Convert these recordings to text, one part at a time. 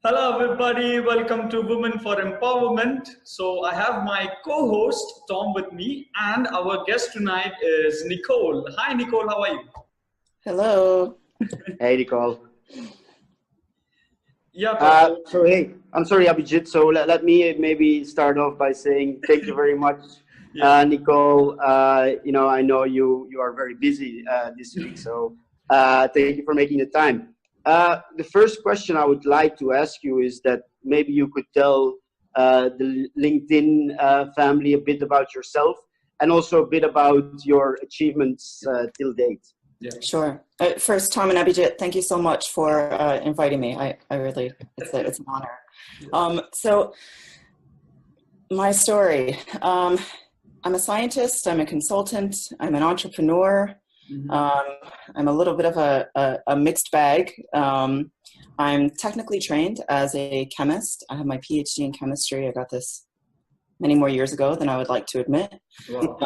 Hello, everybody. Welcome to Women for Empowerment. So I have my co-host Tom with me, and our guest tonight is Nicole. Hi, Nicole. How are you? Hello. Hey, Nicole. Yeah. Hey, I'm sorry, Abhijit. So let me maybe start off by saying thank you very much, Nicole. I know you are very busy this week, so thank you for making the time. The first question I would like to ask you is that maybe you could tell the LinkedIn family a bit about yourself and also a bit about your achievements till date. Yeah. Sure. First, Tom and Abhijit, thank you so much for inviting me. I really, it's an honor. So my story, I'm a scientist, I'm a consultant, I'm an entrepreneur. I'm a little bit of a mixed bag. I'm technically trained as a chemist. I have my PhD in chemistry. I got this many more years ago than I would like to admit. Wow.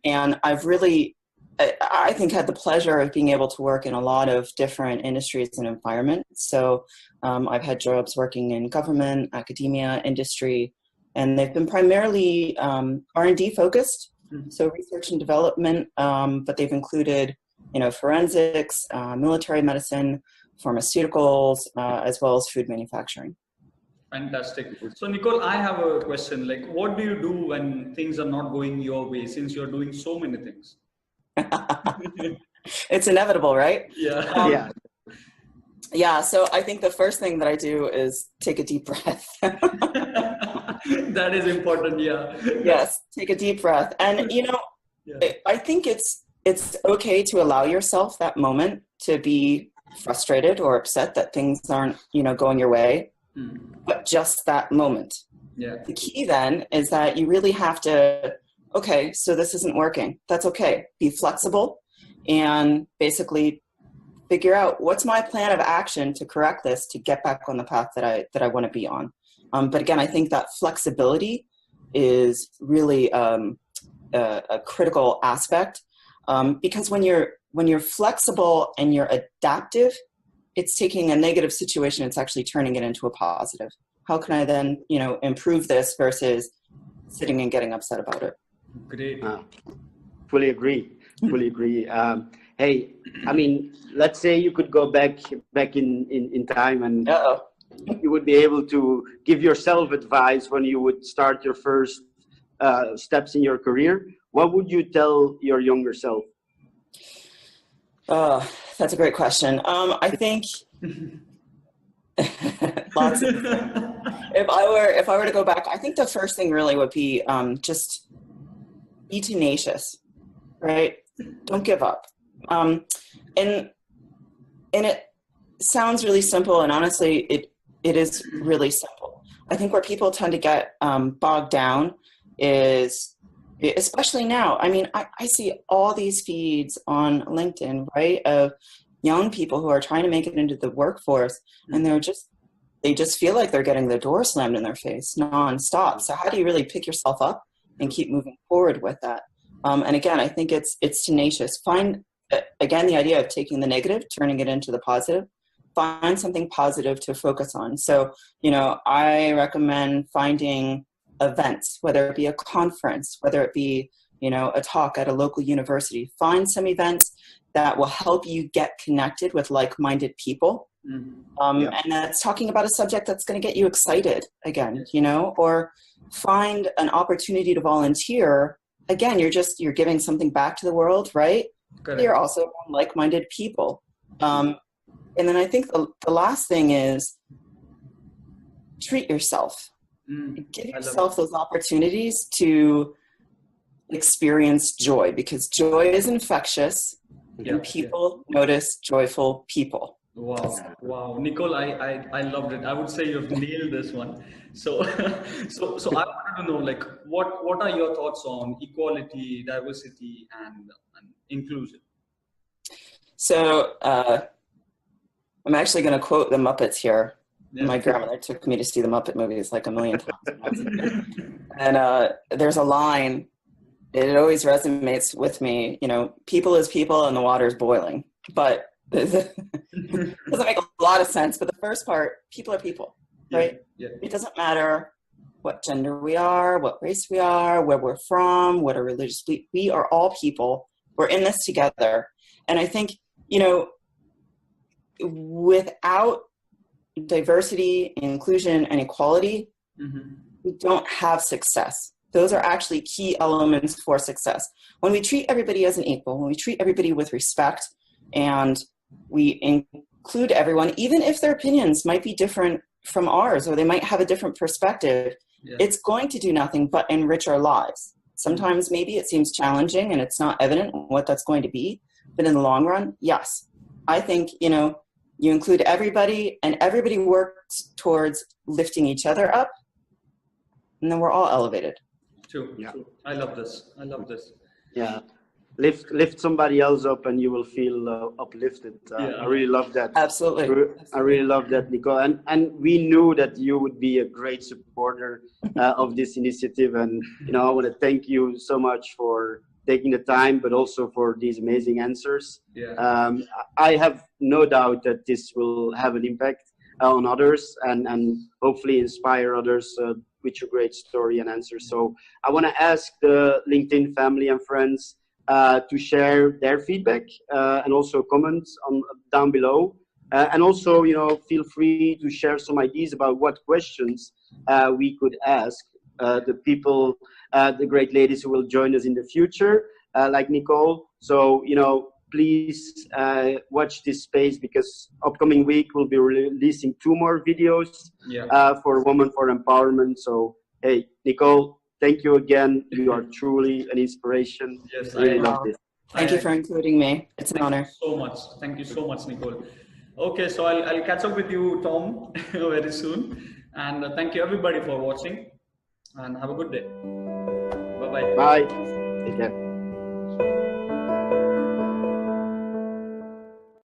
And I've really, I think, had the pleasure of being able to work in a lot of different industries and environments. So I've had jobs working in government, academia, industry, and they've been primarily R&D focused. So research and development, but they've included, forensics, military medicine, pharmaceuticals, as well as food manufacturing. Fantastic. So Nicole, I have a question. Like, what do you do when things are not going your way, since you're doing so many things? It's inevitable, right? Yeah. Yeah. So I think the first thing that I do is take a deep breath. That is important. Yeah. Yes. Take a deep breath. And, I think it's okay to allow yourself that moment to be frustrated or upset that things aren't, going your way, but just that moment. Yeah. The key then is that you really have to, okay, so this isn't working. That's okay. Be flexible and basically figure out what's my plan of action to correct this, to get back on the path that I want to be on. But again, I think that flexibility is really a critical aspect, because when you're flexible and you're adaptive, it's taking a negative situation, it's actually turning it into a positive. How can I then, improve this versus sitting and getting upset about it? Great. Fully agree. Hey, I mean, let's say you could go back in time and you would be able to give yourself advice when you would start your first steps in your career. What would you tell your younger self? That's a great question. I think lots of if I were to go back, I think the first thing really would be just be tenacious, right? Don't give up. And it sounds really simple, and honestly, it is really simple. I think where people tend to get bogged down is, especially now, I mean, I see all these feeds on LinkedIn, right, of young people who are trying to make it into the workforce, and they just feel like they're getting the door slammed in their face nonstop. So how do you really pick yourself up and keep moving forward with that? And again, I think it's tenacious. Find, again, the idea of taking the negative, turning it into the positive. Find something positive to focus on. So, I recommend finding events, whether it be a conference, whether it be, a talk at a local university. Find some events that will help you get connected with like-minded people. And that's talking about a subject that's going to get you excited again, or find an opportunity to volunteer. Again, you're giving something back to the world, right? Correct. You're also like-minded people. And then I think the last thing is treat yourself. Give yourself those opportunities to experience joy, because joy is infectious and people notice joyful people. Wow. Nicole, I loved it. I would say you've nailed this one. So I wanted to know, like, what are your thoughts on equality, diversity, and inclusion? So I'm actually going to quote the Muppets here. Yeah. My grandmother took me to see the Muppet movies like a million times. And there's a line, it always resonates with me, people is people and the water is boiling. But it doesn't make a lot of sense. But the first part, people are people. right? Yeah. It doesn't matter what gender we are, what race we are, where we're from, what our religious belief. We are all people. We're in this together. And I think, you know, without diversity, inclusion, and equality, we don't have success. Those are actually key elements for success. When we treat everybody as an equal, when we treat everybody with respect, and we include everyone, even if their opinions might be different from ours, or they might have a different perspective, it's going to do nothing but enrich our lives. Sometimes maybe it seems challenging and it's not evident what that's going to be, but in the long run, yes. I think, you know, you include everybody and everybody works towards lifting each other up, and then we're all elevated. True. Yeah. I love this. I love this. Yeah. Lift somebody else up and you will feel uplifted. I really love that. Absolutely. I really love that, Nicole. And we knew that you would be a great supporter of this initiative. And, you know, I want to thank you so much for taking the time, but also for these amazing answers. Yeah. I have no doubt that this will have an impact on others and hopefully inspire others with your great story and answers. So I want to ask the LinkedIn family and friends to share their feedback and also comments on down below. And also, you know, feel free to share some ideas about what questions we could ask the people, the great ladies who will join us in the future, like Nicole. So, you know, please watch this space, because upcoming week we'll be releasing 2 more videos for Women for Empowerment. So, hey, Nicole, thank you again. You are truly an inspiration. Yes, I really love this. Thank you for including me. It's an honor. So much. Thank you so much, Nicole. Okay, so I'll catch up with you, Tom, very soon. And thank you everybody for watching, and have a good day. Bye-bye. Bye. Take care.